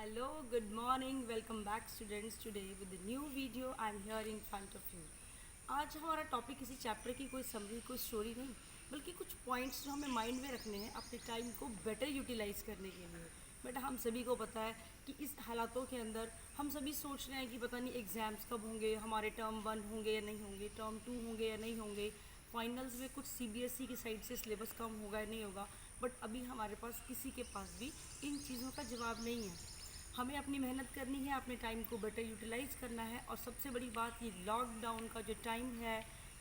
Hello, good morning. Welcome back students. Today with a new video I am here in front of you. आज हमारा topic किसी chapter की कोई summary कोई story नहीं बल्कि कुछ पॉइंट्स जो हमें माइंड में रखने हैं अपने टाइम को बेटर यूटिलाइज़ करने के लिए। बेटा हम सभी को पता है कि इस हालातों के अंदर हम सभी सोच रहे हैं कि पता नहीं एग्ज़ाम्स कब होंगे, हमारे टर्म 1 होंगे या नहीं होंगे, टर्म 2 होंगे या नहीं होंगे, फाइनल्स में कुछ सीबीएसई की साइड से सिलेबस कम होगा या नहीं होगा। बट अभी हमारे पास किसी के पास भी इन चीज़ों का जवाब नहीं है। हमें अपनी मेहनत करनी है, अपने टाइम को बेटर यूटिलाइज़ करना है। और सबसे बड़ी बात, ये लॉकडाउन का जो टाइम है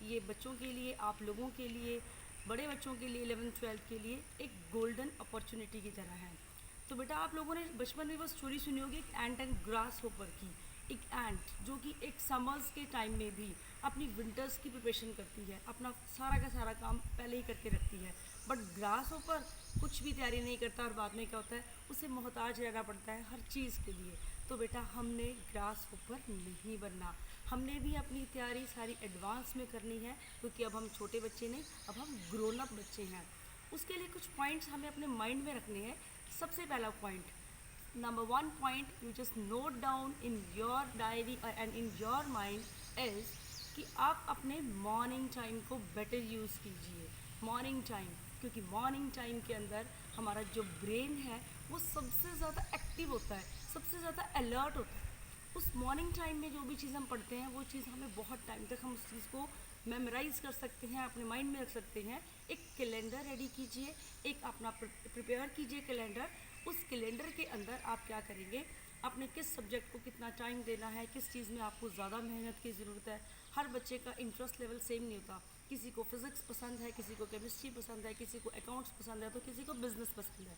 ये बच्चों के लिए, आप लोगों के लिए, बड़े बच्चों के लिए 11th-12th के लिए एक गोल्डन अपॉर्चुनिटी की तरह है। तो बेटा आप लोगों ने बचपन में वो स्टोरी सुनी होगी एक एंट एंड ग्रास होपर की। एक एंट जो कि एक समर्स के टाइम में भी अपनी विंटर्स की प्रिपरेशन करती है, अपना सारा का सारा काम पहले ही करके रखती है। बट ग्रास होपर कुछ भी तैयारी नहीं करता और बाद में क्या होता है, उसे मोहताज रहना पड़ता है हर चीज़ के लिए। तो बेटा हमने ग्रास होपर नहीं बनना, हमने भी अपनी तैयारी सारी एडवांस में करनी है, क्योंकि अब हम छोटे बच्चे नहीं, अब हम ग्रोन अप बच्चे हैं। उसके लिए कुछ पॉइंट्स हमें अपने माइंड में रखने हैं। सबसे पहला point, number one point you just note down in your diary and in your mind is कि आप अपने मॉर्निंग टाइम को बेटर यूज़ कीजिए। मॉर्निंग टाइम, क्योंकि मॉर्निंग टाइम के अंदर हमारा जो ब्रेन है वो सबसे ज़्यादा एक्टिव होता है, सबसे ज़्यादा अलर्ट होता है। उस मॉर्निंग टाइम में जो भी चीज़ हम पढ़ते हैं वो चीज़ हमें बहुत टाइम तक हम उस चीज़ को मेमोराइज़ कर सकते हैं, अपने माइंड में रख सकते हैं। एक कैलेंडर रेडी कीजिए, एक अपना प्रिपेयर कीजिए कैलेंडर। उस कैलेंडर के अंदर आप क्या करेंगे, अपने किस सब्जेक्ट को कितना टाइम देना है, किस चीज़ में आपको ज़्यादा मेहनत की ज़रूरत है। हर बच्चे का इंटरेस्ट लेवल सेम नहीं होता, किसी को फिज़िक्स पसंद है, किसी को केमिस्ट्री पसंद है, किसी को अकाउंट्स पसंद है, तो किसी को बिज़नेस पसंद है।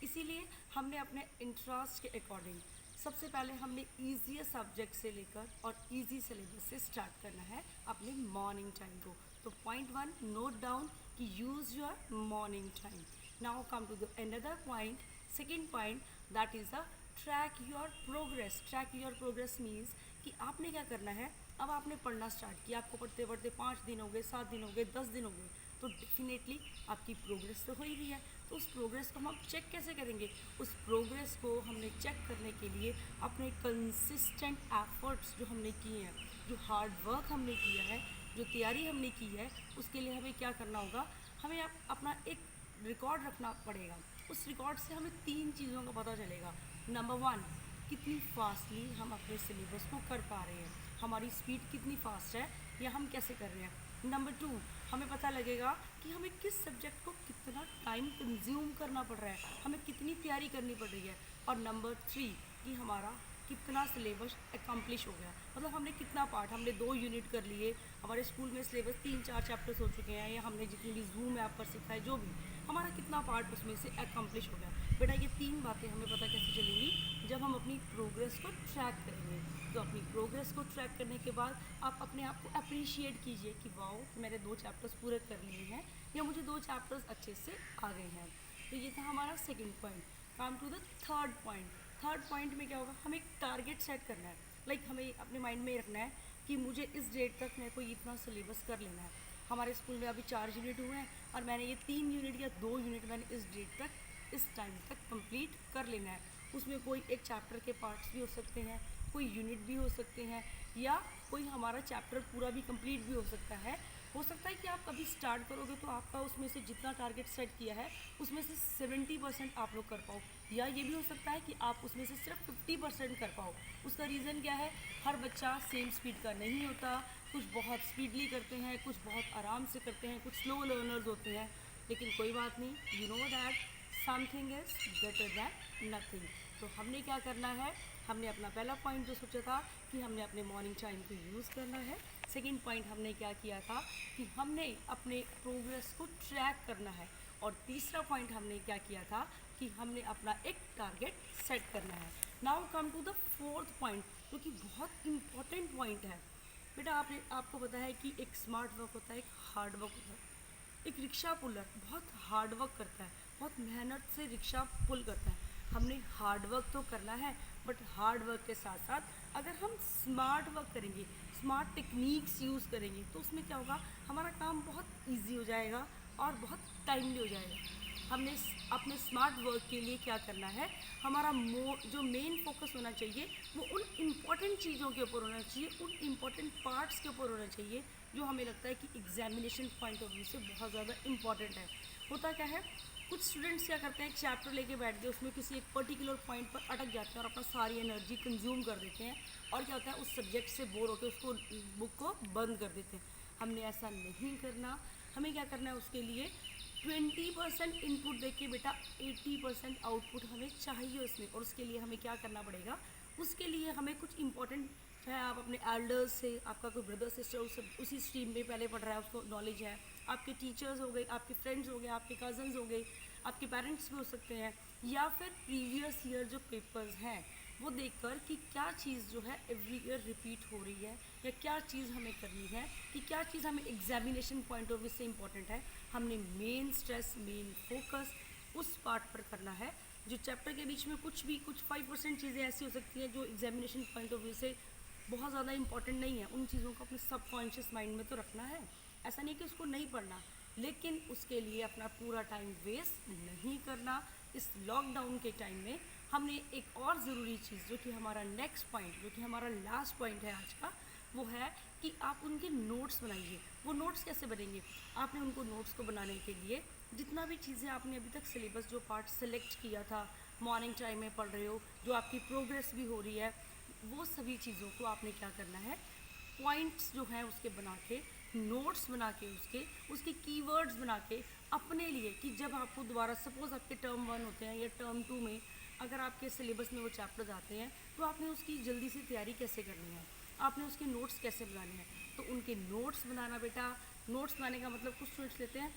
इसीलिए हमने अपने इंटरेस्ट के अकॉर्डिंग सबसे पहले हमने ईजीएस्ट सब्जेक्ट से लेकर और ईजी सिलेबस से स्टार्ट करना है अपने मॉर्निंग टाइम को। तो पॉइंट 1 नोट डाउन कि use your morning time. Now come to the another point, second point, that is the track your progress. Track your progress means कि आपने क्या करना है, अब आपने पढ़ना स्टार्ट किया, आपको पढ़ते पढ़ते 5 दिन हो गए, 7 दिन हो गए, 10 दिन हो गए, तो डेफिनेटली आपकी प्रोग्रेस तो हो ही रही है। तो उस प्रोग्रेस को हम चेक कैसे करेंगे? उस प्रोग्रेस को हमने चेक करने के लिए अपने कंसिस्टेंट एफर्ट्स जो हमने किए हैं, जो हार्ड वर्क हमने किया है, जो तैयारी हमने की है, उसके लिए हमें क्या करना होगा, हमें अपना एक रिकॉर्ड रखना पड़ेगा। उस रिकॉर्ड से हमें 3 चीज़ों का पता चलेगा। नंबर 1, कितनी फास्टली हम अपने सिलेबस को कर पा रहे हैं, हमारी स्पीड कितनी फास्ट है या हम कैसे कर रहे हैं। नंबर 2, हमें पता लगेगा कि हमें किस सब्जेक्ट को कितना टाइम कंज्यूम करना पड़ रहा है, हमें कितनी तैयारी करनी पड़ रही है। और नंबर 3, कि हमारा कितना सिलेबस एकम्प्लिश हो गया, मतलब हमने कितना पार्ट, हमने 2 यूनिट कर लिए, हमारे स्कूल में सिलेबस 3-4 चैप्टर्स हो चुके हैं, या हमने जितनी भी जूम ऐप पर सीखा है, जो भी हमारा कितना पार्ट उसमें से एकम्प्लिश हो गया। बेटा ये 3 बातें हमें पता कैसे चलेंगी, जब हम अपनी प्रोग्रेस को ट्रैक करेंगे। तो अपनी प्रोग्रेस को ट्रैक करने के बाद आप अपने आप को अप्रिशिएट कीजिए कि वाओ मैंने 2 चैप्टर्स पूरे कर लिए हैं, या मुझे 2 चैप्टर्स अच्छे से आ गए हैं। तो ये था हमारा second point. Come to the third point. Third point में क्या होगा, हमें एक टारगेट सेट करना है। हमें अपने माइंड में रखना है कि मुझे इस डेट तक मेरे को इतना सिलेबस कर लेना है। हमारे स्कूल में अभी 4 यूनिट हुए हैं और मैंने ये 3 यूनिट या 2 यूनिट मैंने इस डेट तक, इस टाइम तक कंप्लीट कर लेना है। उसमें कोई एक चैप्टर के पार्ट्स भी हो सकते हैं, कोई यूनिट भी हो सकते हैं, या कोई हमारा चैप्टर पूरा भी कंप्लीट भी हो सकता है। हो सकता है कि आप कभी स्टार्ट करोगे तो आपका उसमें से जितना टारगेट सेट किया है उसमें से 70% आप लोग कर पाओ, या ये भी हो सकता है कि आप उसमें से सिर्फ 50% कर पाओ। उसका रीज़न क्या है, हर बच्चा सेम स्पीड का नहीं होता, कुछ बहुत स्पीडली करते हैं, कुछ बहुत आराम से करते हैं, कुछ स्लो लर्नर्स होते हैं। लेकिन कोई बात नहीं, you know that something is better than nothing. तो हमने क्या करना है, हमने अपना पहला पॉइंट जो सोचा था कि हमने अपने मॉर्निंग टाइम को यूज़ करना है। सेकेंड पॉइंट हमने क्या किया था कि हमने अपने प्रोग्रेस को ट्रैक करना है। और तीसरा पॉइंट हमने क्या किया था कि हमने अपना एक टारगेट सेट करना है। Now come to the fourth point, जो कि बहुत इंपॉर्टेंट पॉइंट है। बेटा आपको पता है कि एक स्मार्ट वर्क होता है, एक हार्ड वर्क होता है। एक रिक्शा पुलर बहुत हार्ड वर्क करता है, बहुत मेहनत से रिक्शा पुल करता है। हमने हार्ड वर्क तो करना है, बट हार्ड वर्क के साथ साथ अगर हम स्मार्ट वर्क करेंगे, स्मार्ट टेक्निक्स यूज़ करेंगे, तो उसमें क्या होगा, हमारा काम बहुत इजी हो जाएगा और बहुत टाइमली हो जाएगा। हमने अपने स्मार्ट वर्क के लिए क्या करना है, हमारा जो मेन फोकस होना चाहिए वो उन इम्पॉर्टेंट चीज़ों के ऊपर होना चाहिए, उन इम्पॉर्टेंट पार्ट्स के ऊपर होना चाहिए जो हमें लगता है कि एग्जामिनेशन पॉइंट ऑफ व्यू से बहुत ज़्यादा इम्पॉर्टेंट है। होता क्या है, कुछ स्टूडेंट्स क्या करते हैं, एक चैप्टर लेके बैठ गए, उसमें किसी एक पर्टिकुलर पॉइंट पर अटक जाते हैं और अपना सारी एनर्जी कंज्यूम कर देते हैं और क्या होता है, उस सब्जेक्ट से बोर होकर उसको बुक को बंद कर देते हैं। हमने ऐसा नहीं करना। हमें क्या करना है, उसके लिए 20% इनपुट देख के बेटा 80% आउटपुट हमें चाहिए उसमें। और उसके लिए हमें क्या करना पड़ेगा, उसके लिए हमें कुछ इंपॉर्टेंट, चाहे आप अपने एल्डर्स से, आपका कोई ब्रदर सिस्टर उसी स्ट्रीम में पहले पढ़ रहा है, उसको नॉलेज है, आपके टीचर्स हो गए, आपके फ्रेंड्स हो गए, आपके कज़न्स हो गए, आपके पेरेंट्स भी हो सकते हैं, या फिर प्रीवियस ईयर जो पेपर्स हैं वो देखकर कि क्या चीज़ जो है एवरी ईयर रिपीट हो रही है, या क्या चीज़ हमें करनी है, कि क्या चीज़ हमें एग्जामिनेशन पॉइंट ऑफ व्यू से इम्पॉर्टेंट है। हमने मेन स्ट्रेस, मेन फोकस उस पार्ट पर करना है। जो चैप्टर के बीच में कुछ 5% चीज़ें ऐसी हो सकती हैं जो एग्जामिनेशन पॉइंट ऑफ व्यू से बहुत ज़्यादा इंपॉर्टेंट नहीं है, उन चीज़ों को अपने सबकॉन्शियस माइंड में तो रखना है। ऐसा नहीं कि उसको नहीं पढ़ना, लेकिन उसके लिए अपना पूरा टाइम वेस्ट नहीं करना। इस लॉकडाउन के टाइम में हमने एक और ज़रूरी चीज़, जो कि हमारा नेक्स्ट पॉइंट, जो कि हमारा लास्ट पॉइंट है आज का, वो है कि आप उनके नोट्स बनाइए। वो नोट्स कैसे बनेंगे, आपने उनको नोट्स को बनाने के लिए जितना भी चीज़ें आपने अभी तक सिलेबस जो पार्ट सेलेक्ट किया था, मॉर्निंग टाइम में पढ़ रहे हो, जो आपकी प्रोग्रेस भी हो रही है, वो सभी चीज़ों को आपने क्या करना है, पॉइंट्स जो हैं उसके बना के, नोट्स बना के, उसके कीवर्ड्स बना के अपने लिए, कि जब आपको दोबारा सपोज़ आपके टर्म 1 होते हैं या टर्म 2 में अगर आपके सिलेबस में वो चैप्टर्स आते हैं, तो आपने उसकी जल्दी से तैयारी कैसे करनी है, आपने उसके नोट्स कैसे बनाने हैं। तो उनके नोट्स बनाना बेटा, नोट्स बनाने का मतलब कुछ स्टूडेंट्स लेते हैं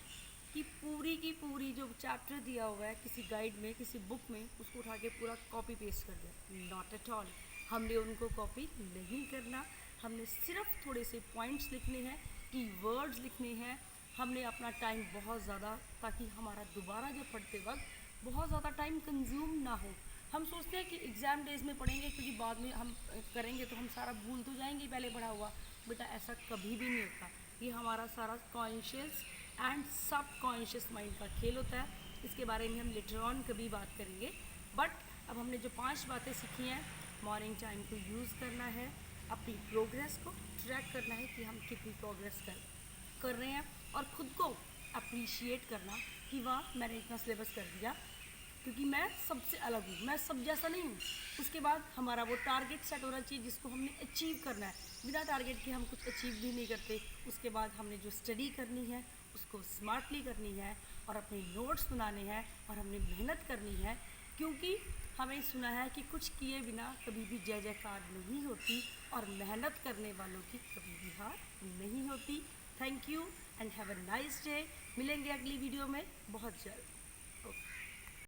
कि पूरी की पूरी जो चैप्टर दिया हुआ है किसी गाइड में, किसी बुक में, उसको उठा के पूरा कॉपी पेस्ट कर दिया। नॉट एट ऑल, हमने उनको कॉपी नहीं करना। हमने सिर्फ थोड़े से पॉइंट्स लिखने हैं, कीवर्ड्स लिखने हैं। हमने अपना टाइम बहुत ज़्यादा, ताकि हमारा दोबारा जब पढ़ते वक्त बहुत ज़्यादा टाइम कंज्यूम ना हो। हम सोचते हैं कि एग्ज़ाम डेज में पढ़ेंगे क्योंकि बाद में हम करेंगे तो हम सारा भूल तो जाएंगे पहले पढ़ा हुआ। बेटा ऐसा कभी भी नहीं होता। ये हमारा सारा कॉन्शियस एंड सब कॉन्शियस माइंड का खेल होता है। इसके बारे में हम लेटर ऑन कभी बात करेंगे। बट अब हमने जो 5 बातें सीखी हैं, मॉर्निंग टाइम को यूज़ करना है, अपनी प्रोग्रेस को ट्रैक करना है कि हम कितनी प्रोग्रेस कर रहे हैं, और ख़ुद को अप्रिशिएट करना कि वाह मैंने इतना सिलेबस कर दिया, क्योंकि मैं सबसे अलग हूँ, मैं सब जैसा नहीं हूँ। उसके बाद हमारा वो टारगेट सेट होना चाहिए जिसको हमने अचीव करना है। बिना टारगेट के हम कुछ अचीव भी नहीं करते। उसके बाद हमने जो स्टडी करनी है उसको स्मार्टली करनी है, और अपने नोट्स बनाने हैं, और हमने मेहनत करनी है, क्योंकि हमें सुना है कि कुछ किए बिना कभी भी जय जयकार नहीं होती, और मेहनत करने वालों की कभी भी हार नहीं होती। Thank you and have a nice day. मिलेंगे अगली वीडियो में बहुत जल्द।